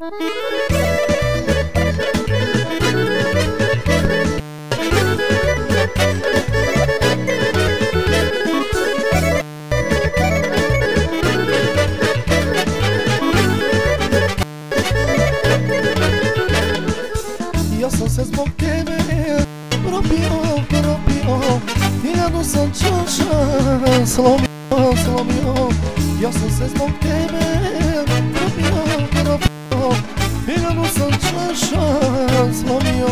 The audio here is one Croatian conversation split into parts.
Ja sam se zbog tebe propio, hiljadu sam čaša slomio. Ja sam se zbog tebe propio, hiljadu sam čaša slomio.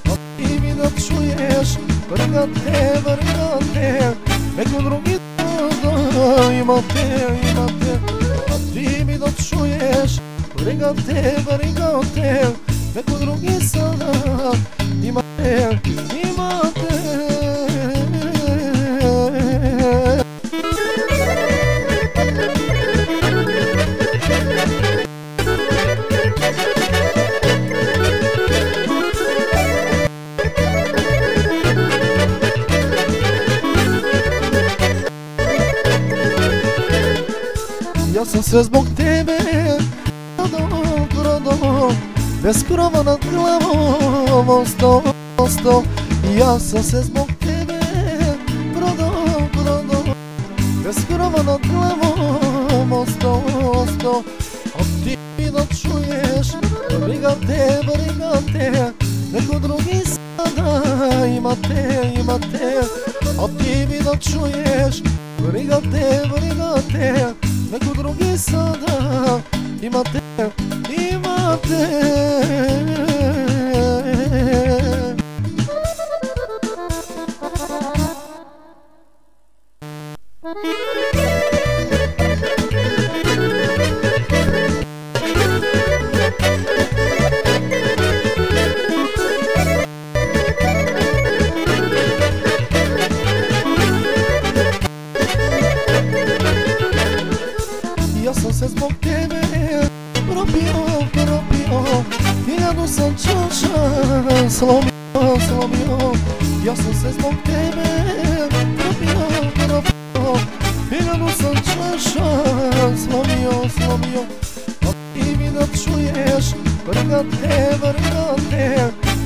A ti mi da čuješ, vrgate, neko drugi da imate. A ti mi da čuješ, vrgate, neko drugi sada imate. Ja sam sve zbog tebe prodao, bez krova nad glavom ostao. Ja sam se zbog tebe prodao, bez krova nad glavom ostao. A ti mi da čuješ, brigate, neko drugi sada imate. A ti mi da čuješ, brigate, neko drugi sada imate. Ja sam se zbog tebe propio, hiljadu sam čaša slomio. Ja sam se zbog tebe propio, hiljadu sam čaša slomio. A ti mi da čuješ, vrgate,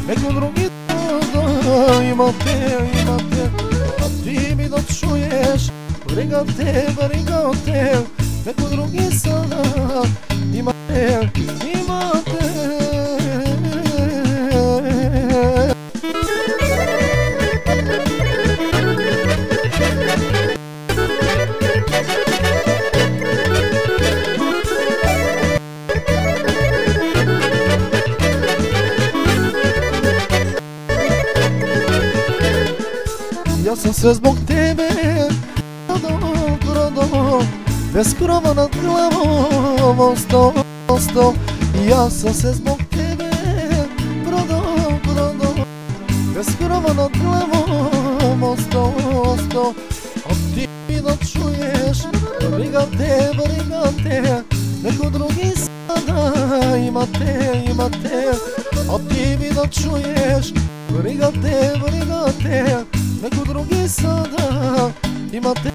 neko drugi da imate. A ti mi da čuješ, vrgate, neko drugi sada imate. Ja sam sve zbog tebe prodao, bez krova nad glavom ostao. Ja sam se zbog tebe prodao, bez krova nad glavom ostao. A ti mi da čuješ, brigate, neko drugi sada imate. A ti mi da čuješ, brigate, neko drugi sada imate.